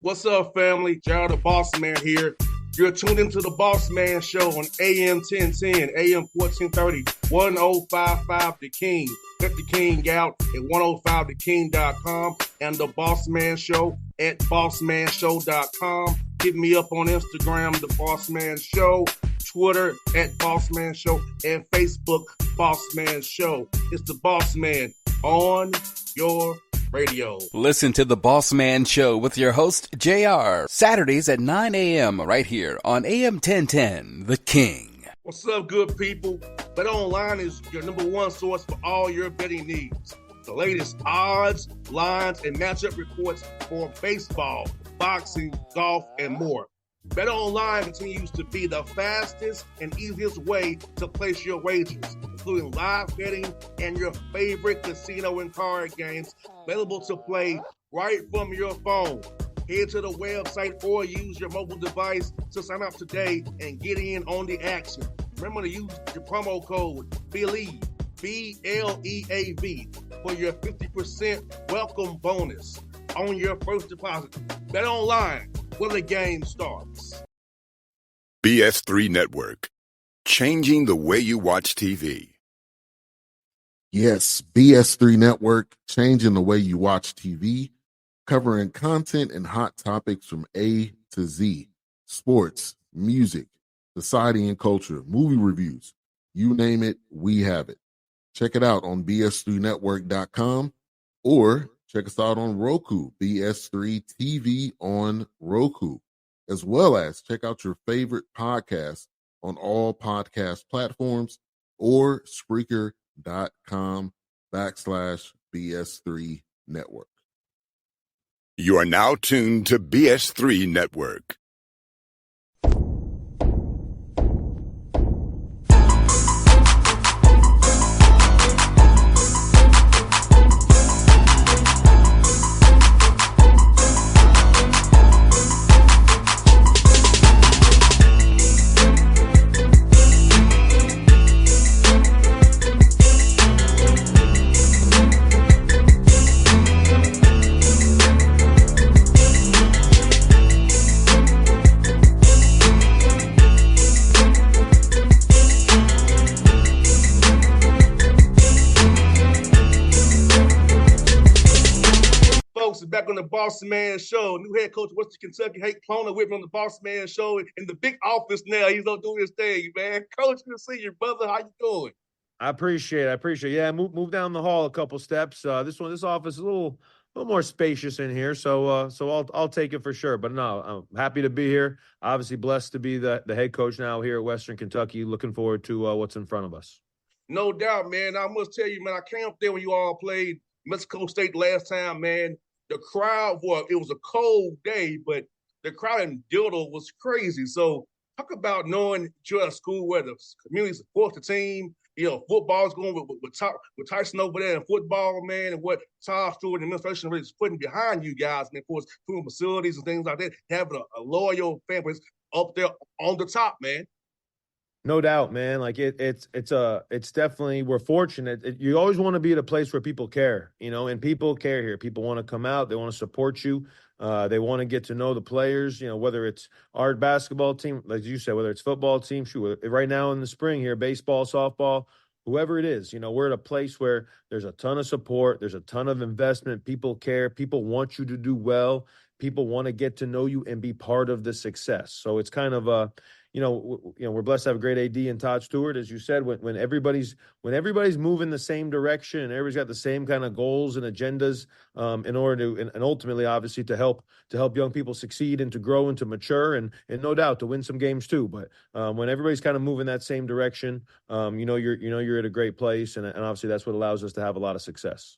What's up, family? Gerald the Bossman here. You're tuned into the Bossman Show on AM 1010, AM 1430, 1055 The King. Let the King out at 105theking.com and the Bossman Show at bossmanshow.com. Hit me up on Instagram, the Bossman Show, Twitter at Bossman Show, and Facebook, Bossman Show. It's the Bossman on your radio. Listen to the Bossman Show with your host, JR, Saturdays at 9 a.m. right here on AM 1010, The King. What's up, good people? BetOnline is your number one source for all your betting needs. The latest odds, lines, and matchup reports for baseball, boxing, golf, and more. BetOnline continues to be the fastest and easiest way to place your wagers, including live betting and your favorite casino and card games available to play right from your phone. Head to the website or use your mobile device to sign up today and get in on the action. Remember to use your promo code BELIEVE, BLEAV, for your 50% welcome bonus on your first deposit. BetOnline, where the game starts. BS3 Network, changing the way you watch TV. Yes, BS3 Network, changing the way you watch TV, covering content and hot topics from A to Z, sports, music, society and culture, movie reviews, you name it, we have it. Check it out on bs3network.com or check us out on Roku, BS3 TV on Roku, as well as check out your favorite podcast on all podcast platforms or Spreaker.com/BS3 Network. You are now tuned to BS3 Network. Back on the Bossman Show. New head coach of Western Kentucky, Plona, with me on the Bossman Show in the big office now. He's gonna do his thing, man. Coach, good to see you, brother. How you doing? I appreciate it. Yeah, move down the hall a couple steps. This office is a little more spacious in here, so I'll take it for sure. But no, I'm happy to be here. Obviously blessed to be the head coach now here at Western Kentucky. Looking forward to what's in front of us. No doubt, man. I must tell you, man, I came up there when you all played Mexico State last time, man. The crowd, it was a cold day, but the crowd in Dildo was crazy. So talk about knowing you're at a school where the community supports the team. You know, football's going with Tyson over there in football, man, and what Todd Stewart and the administration really is putting behind you guys. And, of course, doing facilities and things like that, having a loyal fan base up there on the top, man. No doubt, man. Like it's definitely, we're fortunate. You always want to be at a place where people care, and people care here. People want to come out. They want to support you. They want to get to know the players, whether it's our basketball team, like you said, whether it's football team, right now in the spring here, baseball, softball, whoever it is, we're at a place where there's a ton of support. There's a ton of investment. People care. People want you to do well. People want to get to know you and be part of the success. So it's kind of we're blessed to have a great AD and Todd Stewart, as you said. When everybody's moving the same direction and everybody's got the same kind of goals and agendas, in order to and ultimately, obviously, to help young people succeed and to grow and to mature and no doubt to win some games too. But when everybody's kind of moving that same direction, you're at a great place, and obviously that's what allows us to have a lot of success.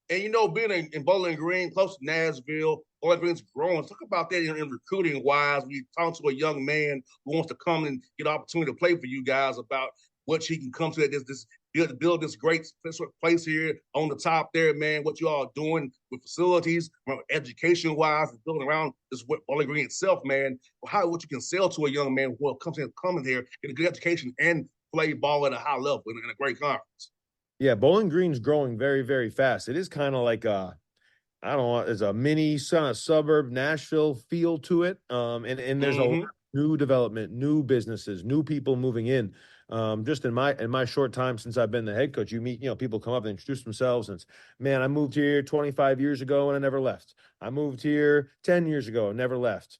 And, being in Bowling Green, close to Nashville, Bowling Green's growing. Talk about that in recruiting-wise. When you talk to a young man who wants to come and get an opportunity to play for you guys, about what he can come to build this great place here on the top there, man, what you all doing with facilities, education-wise, and building around this Bowling Green itself, man. What you can sell to a young man who comes here, get a good education, and play ball at a high level in a great conference. Yeah, Bowling Green's growing very, very fast. It is kind of like I don't know, there's a mini suburb Nashville feel to it. And there's a lot of new development, new businesses, new people moving in. Just in my short time since I've been the head coach, you meet, people come up and introduce themselves, and it's, man, I moved here 25 years ago and I never left. I moved here 10 years ago and never left.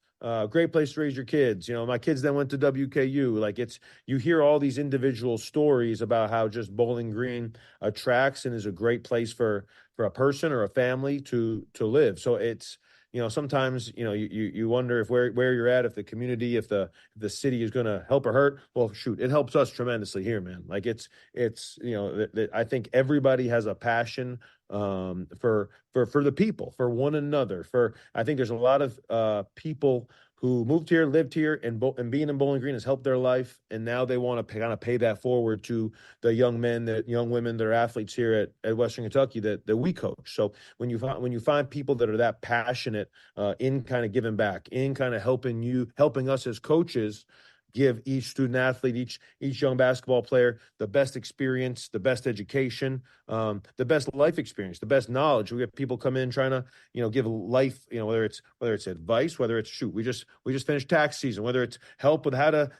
Great place to raise your kids. My kids then went to WKU. Like, you hear all these individual stories about how just Bowling Green attracts and is a great place for a person or a family to live. So it's, sometimes, you wonder if where you're at, if the community, if the city is going to help or hurt. Well, shoot, it helps us tremendously here, man. Like, it's I think everybody has a passion for the people, for one another. I think there's a lot of people who moved here, lived here, and being in Bowling Green has helped their life, and now they want to kind of pay that forward to the young men, the young women that are athletes here at Western Kentucky that we coach. So when you find people that are that passionate in kind of giving back, in kind of helping us as coaches give each student athlete, each young basketball player the best experience, the best education, the best life experience, the best knowledge. We have people come in trying to, give life, whether it's advice, whether it's we just finished tax season, whether it's help with how to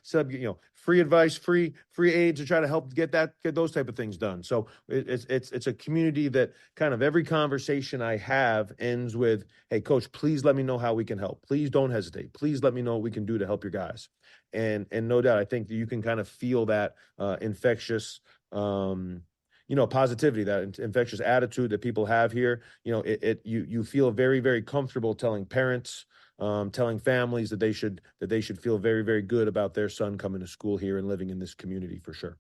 free advice, free aid to try to help get those type of things done. So it's a community that kind of every conversation I have ends with, hey, coach, please let me know how we can help. Please don't hesitate. Please let me know what we can do to help your guys. And no doubt, I think that you can kind of feel that infectious, positivity, that infectious attitude that people have here. You feel very, very comfortable telling parents, telling families that they should feel very, very good about their son coming to school here and living in this community for sure.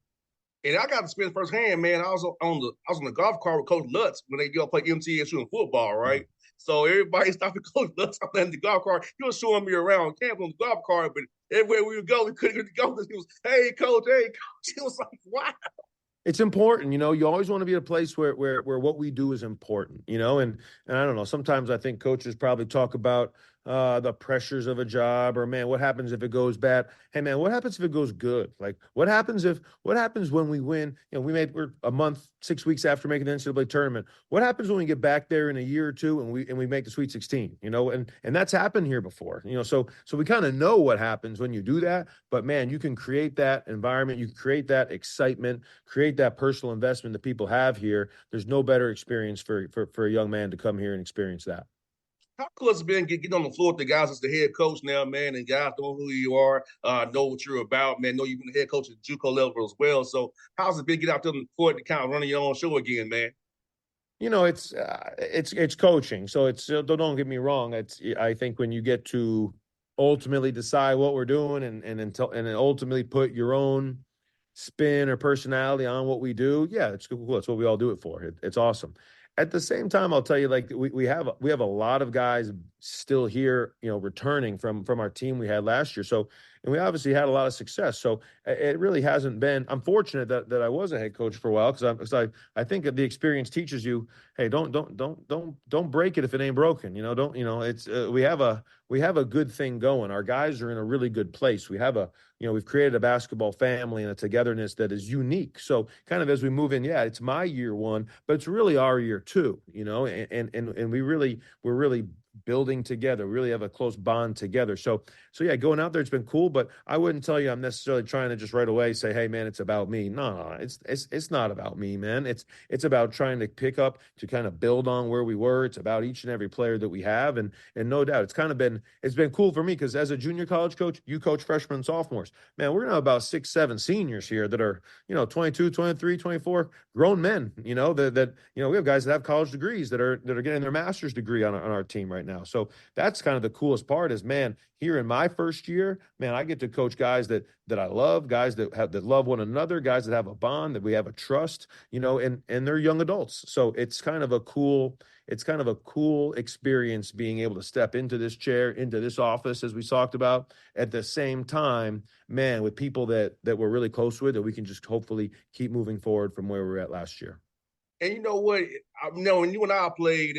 And I got to experience firsthand, man. I was on the golf cart with Coach Lutz when they go play MTSU in football, right? So everybody stopped at Coach Lutz up in the golf cart. He was showing me around camp on the golf cart, but everywhere we would go, we couldn't go. He was, hey, coach. He was like, wow. It's important, you always want to be at a place where what we do is important, and I don't know, sometimes I think coaches probably talk about the pressures of a job, or, man, what happens if it goes bad? Hey, man, what happens if it goes good? Like, what happens when we win? We're a month, 6 weeks after making the NCAA tournament. What happens when we get back there in a year or two and we make the Sweet 16? And that's happened here before. So we kind of know what happens when you do that. But, man, you can create that environment, you can create that excitement, create that personal investment that people have here. There's no better experience for a young man to come here and experience that. How cool has it been getting on the floor with the guys as the head coach now, man, and guys know who you are, know what you're about, man, know you've been the head coach at JUCO level as well. So how's it been getting out there on the court and kind of running your own show again, man? It's coaching. So don't get me wrong. I think when you get to ultimately decide what we're doing and then ultimately put your own spin or personality on what we do, yeah, it's cool. That's what we all do it for. It's awesome. At the same time, I'll tell you, like, we have a lot of guys still here, returning from our team we had last year. So, and we obviously had a lot of success. So it really hasn't been. I'm fortunate that I was a head coach for a while, because I think that the experience teaches you, hey, don't break it if it ain't broken. We have a good thing going. Our guys are in a really good place. We've created a basketball family and a togetherness that is unique. So kind of as we move in, yeah, it's my year one, but it's really our year two, and we're really building together. We really have a close bond together. So yeah, going out there, it's been cool, but I wouldn't tell you I'm necessarily trying to just right away say, hey, man, it's about me. No, it's not about me, man. It's about trying to pick up, to kind of build on where we were. It's about each and every player that we have. And no doubt it's been cool for me, because as a junior college coach, you coach freshmen and sophomores. Man, we're now about 6, 7 seniors here that are, 22, 23, 24 grown men, we have guys that have college degrees that are getting their master's degree on our team right now. So that's kind of the coolest part is, man, here in my first year, man, I get to coach guys that I love, guys that love one another, guys that have a bond, that we have a trust, and they're young adults. So it's kind of a cool experience being able to step into this chair, into this office, as we talked about, at the same time, man, with people that we're really close with, that we can just hopefully keep moving forward from where we were at last year. And you know what? When you and I played,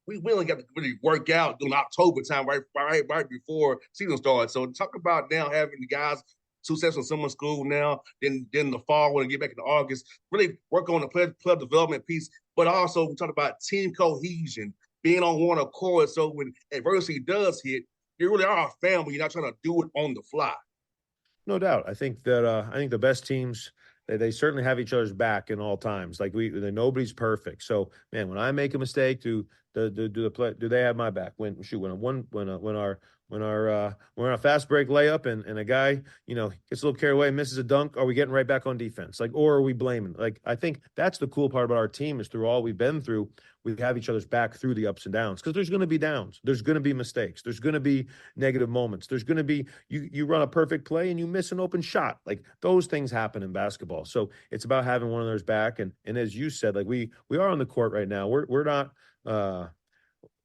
we only got to really work out during October time, right before season started. So talk about now having the guys 2 sessions of summer school now, then the fall when we get back into August, really work on the club development piece, but also we talk about team cohesion, being on one accord. So when adversity does hit, you really are a family. You're not trying to do it on the fly. No doubt. I think that I think the best teams they certainly have each other's back in all times. Like nobody's perfect. So man, when I make a mistake, do they have my back? When we're on a fast break layup and a guy gets a little carried away, misses a dunk, are we getting right back on defense? Like, or are we blaming? Like, I think that's the cool part about our team is through all we've been through, we have each other's back through the ups and downs, because there's going to be downs, there's going to be mistakes, there's going to be negative moments, there's going to be you run a perfect play and you miss an open shot. Like, those things happen in basketball. So it's about having one of those back. And as you said, like we are on the court right now. We're not.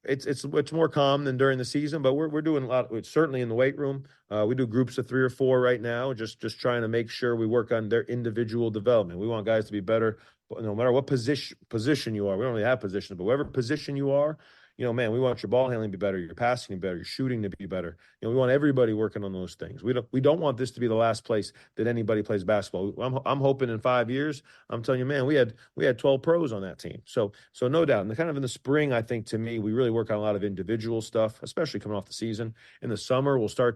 It's more calm than during the season, but we're doing a lot. Certainly in the weight room, we do groups of 3 or 4 right now, just trying to make sure we work on their individual development. We want guys to be better, no matter what position you are. We don't really have positions, but whatever position you are, man, we want your ball handling to be better, your passing to be better, your shooting to be better. We want everybody working on those things. We don't want this to be the last place that anybody plays basketball. I'm hoping in 5 years, I'm telling you, man, we had 12 pros on that team. So no doubt. And kind of in the spring, I think, to me, we really work on a lot of individual stuff, especially coming off the season. In the summer, we'll still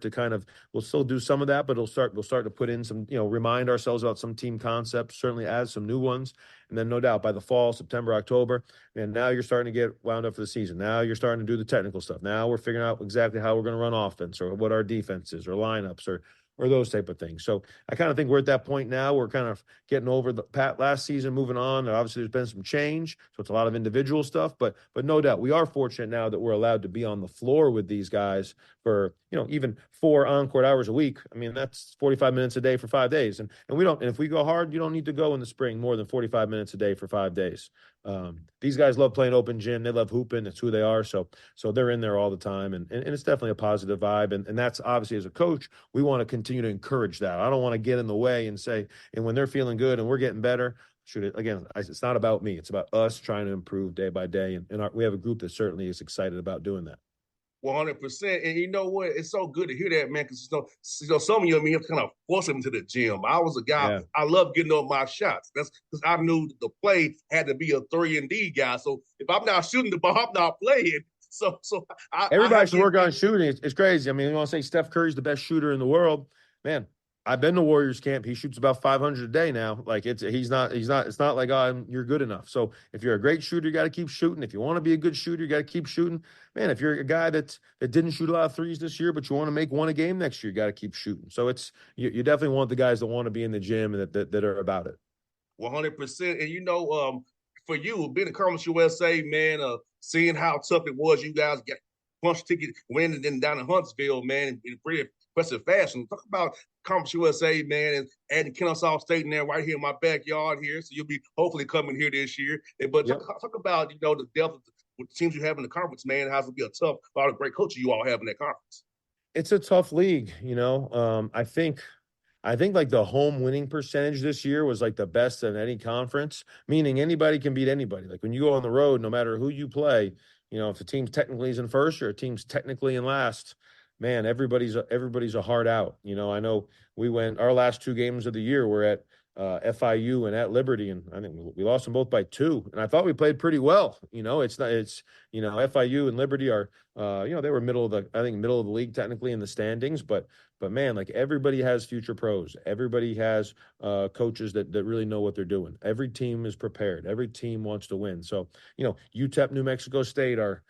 do some of that, but we'll start to put in some, remind ourselves about some team concepts, certainly add some new ones. And then no doubt by the fall, September, October, and now you're starting to get wound up for the season. Now you're starting to do the technical stuff. Now we're figuring out exactly how we're going to run offense, or what our defense is, or lineups, or those type of things. So I kind of think we're at that point now. We're kind of getting over the last season, moving on. And obviously, there's been some change, so it's a lot of individual stuff. But no doubt, we are fortunate now that we're allowed to be on the floor with these guys for even 4 on-court hours a week. I mean, that's 45 minutes a day for 5 days. And we don't. And if we go hard, you don't need to go in the spring more than 45 minutes a day for 5 days. These guys love playing open gym. They love hooping. It's who they are. So they're in there all the time, and it's definitely a positive vibe. And that's obviously, as a coach, we want to continue to encourage that. I don't want to get in the way and say, and when they're feeling good and we're getting better, it's not about me. It's about us trying to improve day by day. And we have a group that certainly is excited about doing that. 100%. And you know what? It's so good to hear that, man, because some of you and me have kind of forced him to the gym. I was a guy, I love getting up my shots. That's because I knew the play had to be a 3-and-D guy. So if I'm not shooting the ball, I'm not playing. So everybody should work on shooting. It's crazy. I mean, you want to say Steph Curry's the best shooter in the world, man. I've been to Warriors camp. He shoots about 500 a day now. Like it's not like, you're good enough. So if you're a great shooter, you got to keep shooting. If you want to be a good shooter, you got to keep shooting. Man, if you're a guy that didn't shoot a lot of threes this year, but you want to make one a game next year, you got to keep shooting. So you definitely want the guys that want to be in the gym and that are about it. 100%. And for you, being a Conference USA, man, seeing how tough it was, you guys got punch ticket winning then down in Huntsville, man, in pretty impressive fashion. Talk about Conference USA, man, and adding Kennesaw State in there right here in my backyard here. So you'll be hopefully coming here this year. But talk about, the depth of the teams you have in the conference, man. How's it be a lot of great coaches you all have in that conference? It's a tough league, I think like the home winning percentage this year was like the best in any conference, meaning anybody can beat anybody. Like when you go on the road, no matter who you play, if the team's technically is in first or a team's technically in last, man, everybody's a hard out. I know our last 2 games of the year were at FIU and at Liberty, and I think we lost them both by 2. And I thought we played pretty well. FIU and Liberty are, they were middle of the league technically in the standings, but man, like everybody has future pros. Everybody has coaches that really know what they're doing. Every team is prepared. Every team wants to win. So, UTEP, New Mexico State are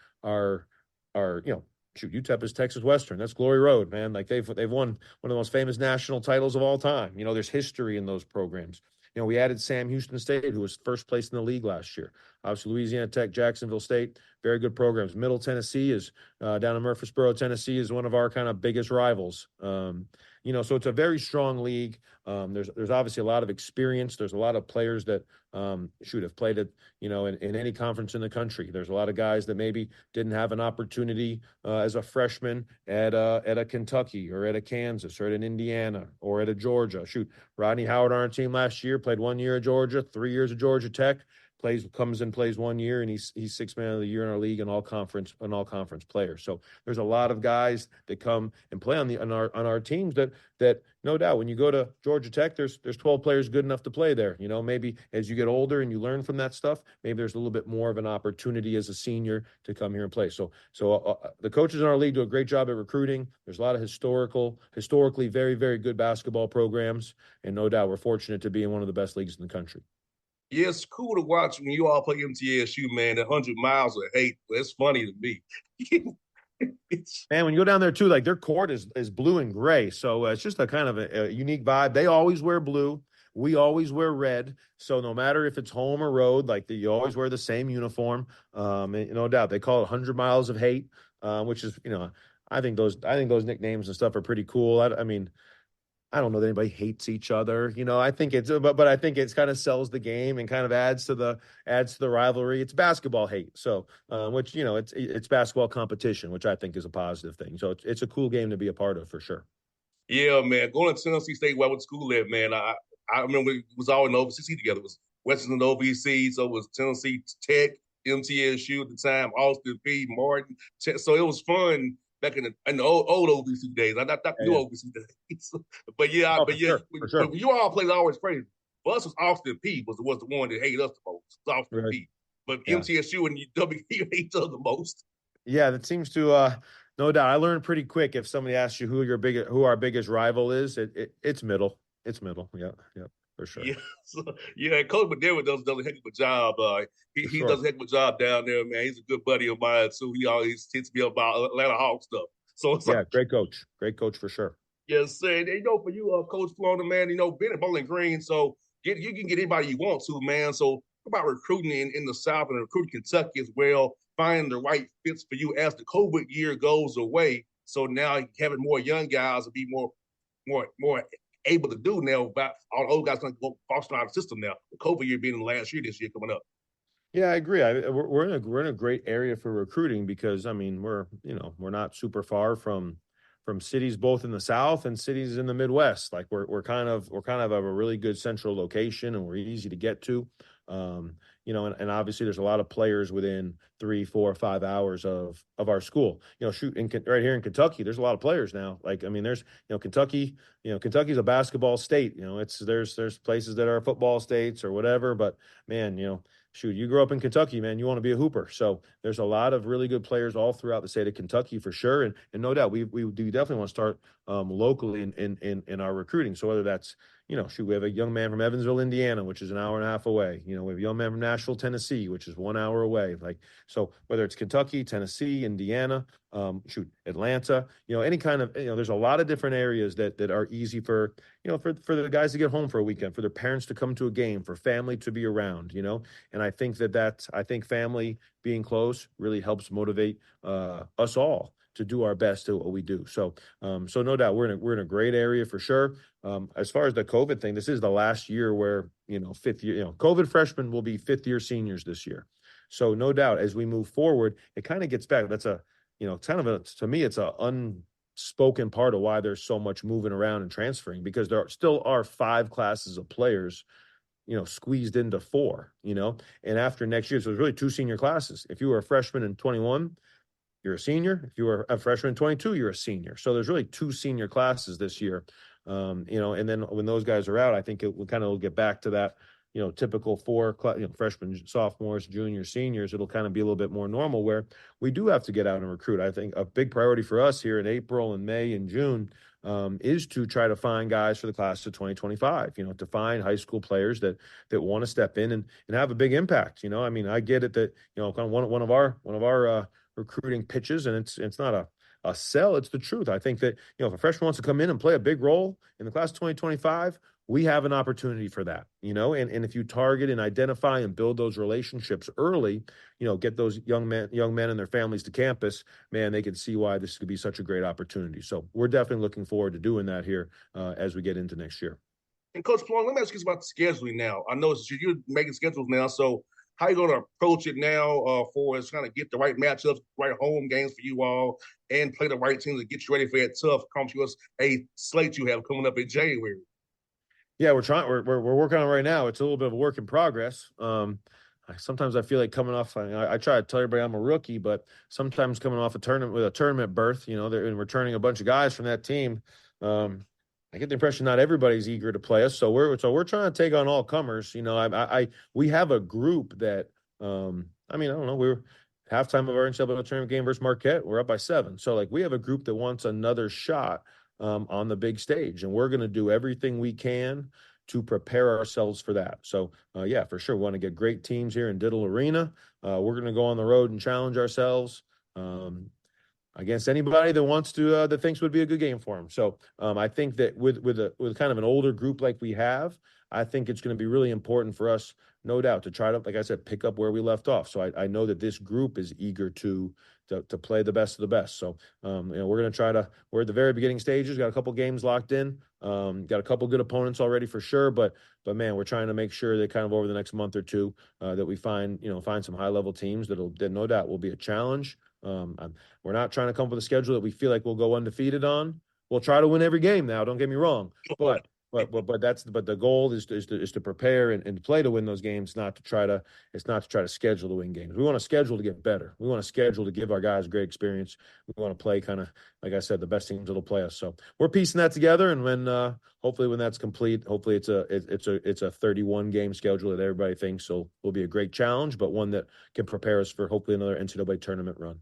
UTEP is Texas Western. That's Glory Road, man. Like they've won one of the most famous national titles of all time. There's history in those programs. We added Sam Houston State, who was first place in the league last year. Obviously, Louisiana Tech, Jacksonville State, very good programs. Middle Tennessee is down in Murfreesboro, Tennessee, is one of our kind of biggest rivals. So it's a very strong league. There's obviously a lot of experience. There's a lot of players that have played at in any conference in the country. There's a lot of guys that maybe didn't have an opportunity as a freshman at a Kentucky or at a Kansas or at an Indiana or at a Georgia. Rodney Howard on our team last year played 1 year at Georgia, 3 years at Georgia Tech. comes and plays 1 year, and he's 6th man of the year in our league and all conference player. So there's a lot of guys that come and play on our teams that no doubt when you go to Georgia Tech, there's 12 players good enough to play there. Maybe as you get older and you learn from that stuff, maybe there's a little bit more of an opportunity as a senior to come here and play. So the coaches in our league do a great job at recruiting. There's a lot of historically very, very good basketball programs, and no doubt we're fortunate to be in one of the best leagues in the country. Yeah, it's cool to watch when you all play MTSU, man. The 100 miles of hate. It's funny to me. Man, when you go down there too, like their court is blue and gray, so it's just a kind of a unique vibe. They always wear blue. We always wear red. So no matter if it's home or road, you always wear the same uniform. And no doubt they call it 100 miles of hate, which is I think those nicknames and stuff are pretty cool. I mean, I don't know that anybody hates each other. I think but I think it's kind of sells the game and kind of adds to the rivalry. It's basketball hate. So, which, it's basketball competition, which I think is a positive thing. So it's a cool game to be a part of for sure. Yeah, man. Going to Tennessee State where I went to school at, man. I remember it was all in the OVC together. It was Western and OVC. So it was Tennessee Tech, MTSU at the time, Austin P, Martin. So it was fun. Back in the old OVC days, not the new OVC days. But you all players always crazy. For us, was Austin P was the one that hated us the most. It was Austin P. But MTSU and WP hate each other the most. Yeah, that seems to no doubt. I learned pretty quick if somebody asks you who our biggest rival is, it's Middle. It's Middle. Yeah. For sure. Yeah, Coach McDermott does a heck of a job. He does a heck of a job down there, man. He's a good buddy of mine too. He always hits me about Atlanta Hawks stuff. So it's great coach for sure. Yes, sir. And for you, Coach Plona, man, being at Bowling Green, so you can get anybody you want to, man. So talk about recruiting in the South and recruiting Kentucky as well, finding the right fits for you as the COVID year goes away. So now having more young guys will be more able to do now. About all the old guys going to go foster out the system now. The COVID year being the last year this year coming up. Yeah, I agree. We're in a great area for recruiting because we're not super far from cities both in the South and cities in the Midwest. Like we're kind of a really good central location, and we're easy to get to. And obviously there's a lot of players within 3, 4, 5 hours of our school. Right here in Kentucky, there's a lot of players now. There's Kentucky. Kentucky's a basketball state. There's places that are football states or whatever. But man, you grew up in Kentucky, man, you want to be a hooper. So there's a lot of really good players all throughout the state of Kentucky for sure. And no doubt we do definitely want to start locally in our recruiting. So whether that's, we have a young man from Evansville, Indiana, which is an hour and a half away. We have a young man from Nashville, Tennessee, which is 1 hour away. So whether it's Kentucky, Tennessee, Indiana, Atlanta, any kind of, there's a lot of different areas that are easy for the guys to get home for a weekend, for their parents to come to a game, for family to be around, and I think I think family being close really helps motivate us all to do our best to what we do. So no doubt we're in a great area for sure. As far as the COVID thing, this is the last year where, fifth year, COVID freshmen will be 5th year seniors this year. So no doubt as we move forward, it kind of gets back. That's to me, it's a unspoken part of why there's so much moving around and transferring, because there still are 5 classes of players, squeezed into 4, and after next year, so there's really 2 senior classes. If you were a freshman in 21, you're a senior. If you were a freshman in 22, you're a senior. So there's really 2 senior classes this year. And then when those guys are out, I think it will kind of get back to that, typical 4 freshmen, sophomores, juniors, seniors. It'll kind of be a little bit more normal where we do have to get out and recruit. I think a big priority for us here in April and May and June is to try to find guys for the class of 2025, to find high school players that want to step in and have a big impact. I get it that, kind of one of our recruiting pitches, and it's not a sell, it's the truth. I think that, if a freshman wants to come in and play a big role in the class of 2025, we have an opportunity for that, and if you target and identify and build those relationships early, get those young men and their families to campus, man, they can see why this could be such a great opportunity. So we're definitely looking forward to doing that here as we get into next year. And Coach Plona, let me ask you about the scheduling now. I know you're making schedules now, so how you going to approach it now for us trying to get the right matchups, right home games for you all, and play the right teams to get you ready for that tough Conference USA slate you have coming up in January? Yeah, we're working on it right now. It's a little bit of a work in progress. sometimes I feel like coming off. I try to tell everybody I'm a rookie, but sometimes coming off a tournament berth, and returning a bunch of guys from that team. I get the impression not everybody's eager to play us, so we're trying to take on all comers. We have a group that, I don't know, we're halftime of our NCAA tournament game versus Marquette. We're up by 7, so like we have a group that wants another shot on the big stage, and we're going to do everything we can to prepare ourselves for that. So, yeah, for sure, we want to get great teams here in Diddle Arena. We're going to go on the road and challenge ourselves. Against anybody that wants to that thinks would be a good game for them. So I think that with kind of an older group like we have, I think it's going to be really important for us, no doubt, to try to, like I said, pick up where we left off. So I know that this group is eager to play the best of the best. So we're going to try to. We're at the very beginning stages. Got a couple games locked in. Got a couple good opponents already for sure. But man, we're trying to make sure that kind of over the next month or two that we find some high level teams that no doubt will be a challenge. We're not trying to come up with a schedule that we feel like we'll go undefeated on. We'll try to win every game now. Don't get me wrong, but the goal is to prepare and play to win those games, not to try to schedule to win games. We want to schedule to get better. We want to schedule to give our guys great experience. We want to play kind of, like I said, the best teams that'll play us. So we're piecing that together, and when hopefully when that's complete, hopefully it's a 31 game schedule that everybody thinks will be a great challenge, but one that can prepare us for hopefully another NCAA tournament run.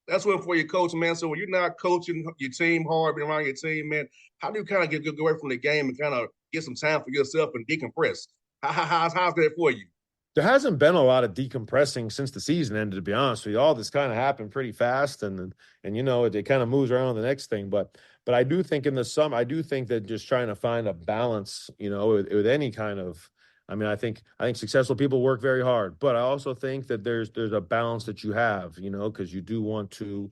That's one for your coach, man. So when you're not coaching your team hard, being around your team, man, how do you kind of get away from the game and kind of get some time for yourself and decompress? How's that for you? There hasn't been a lot of decompressing since the season ended, to be honest with you. All this kind of happened pretty fast, and it kind of moves around to the next thing. But I do think in the summer, I do think that just trying to find a balance, with any kind of. I think successful people work very hard, but I also think that there's a balance that you have, because you do want to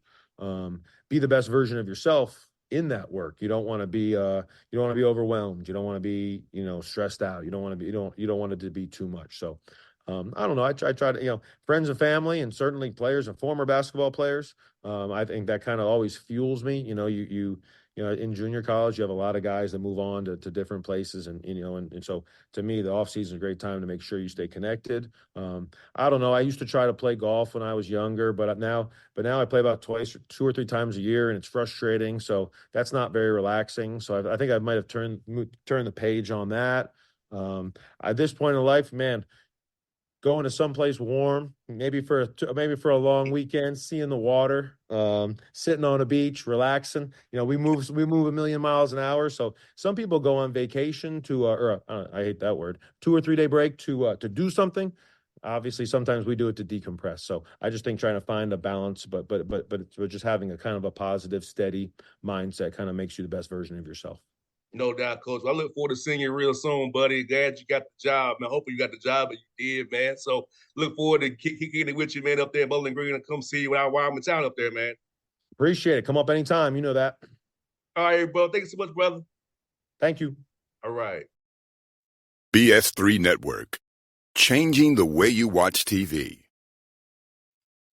be the best version of yourself in that work. You don't want to be overwhelmed. You don't want to be stressed out. You don't want it to be too much. So I don't know. I try to friends and family, and certainly players and former basketball players. I think that kind of always fuels me. You in junior college, you have a lot of guys that move on to different places, and so to me, the off season is a great time to make sure you stay connected. I don't know. I used to try to play golf when I was younger, but now I play about 2 or 3 times a year, and it's frustrating. So that's not very relaxing. So I think I might have turned the page on that. At this point in life, man, going to someplace warm, maybe for a long weekend, seeing the water, sitting on a beach, relaxing. We move a million miles an hour. So some people go on vacation I hate that word, 2 or 3 day break to do something. Obviously, sometimes we do it to decompress. So I just think trying to find a balance, but just having a kind of a positive, steady mindset kind of makes you the best version of yourself. No doubt, Coach. I look forward to seeing you real soon, buddy. Glad you got the job, man. Hopefully you got the job that you did, man. So look forward to kicking it with you, man, up there in Bowling Green, and come see you out Wyoming Town up there, man. Appreciate it. Come up anytime. You know that. All right, bro. Thank you so much, brother. Thank you. All right. BS3 Network. Changing the way you watch TV.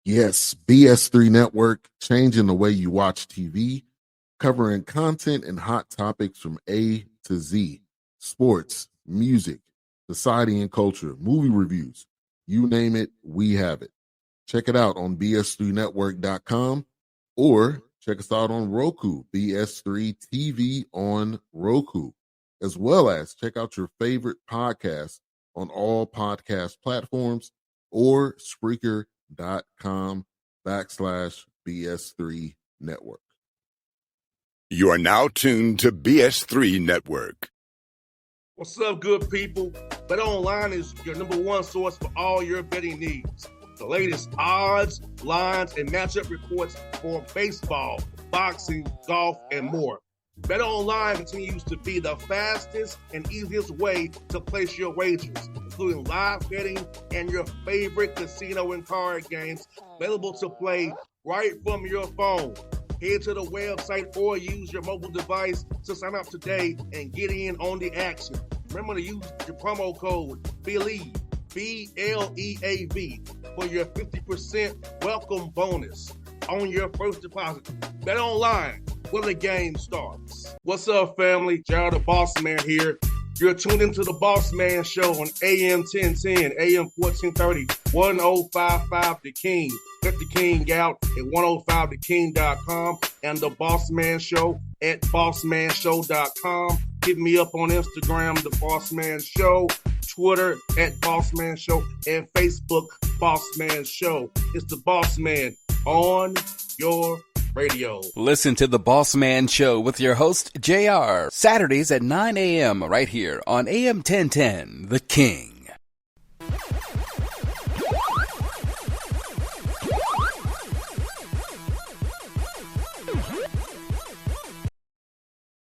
Yes, BS3 Network, changing the way you watch TV, covering content and hot topics from A to Z, sports, music, society and culture, movie reviews, you name it, we have it. Check it out on bs3network.com or check us out on Roku, BS3 TV on Roku, as well as check out your favorite podcasts on all podcast platforms or Spreaker.com/BS3 Network. You are now tuned to BS3 Network. What's up, good people? Bet Online is your number one source for all your betting needs. The latest odds, lines, and matchup reports for baseball, boxing, golf, and more. Bet Online continues to be the fastest and easiest way to place your wagers, including live betting and your favorite casino and card games available to play right from your phone. Head to the website or use your mobile device to sign up today and get in on the action. Remember to use your promo code BELIEVE, BLEAV, for your 50% welcome bonus on your first deposit. Bet Online, where the game starts. What's up, family? Jared the Bossman here. You're tuned into the Bossman Show on AM 1010, AM 1430, 1055 The King. Let the King out at 105theking.com and the Bossman Show at bossmanshow.com. Hit me up on Instagram, the Bossman Show, Twitter at Bossman Show, and Facebook, Bossman Show. It's the Bossman on your radio. Listen to the Bossman Show with your host, JR, Saturdays at 9 a.m. right here on AM 1010, The King.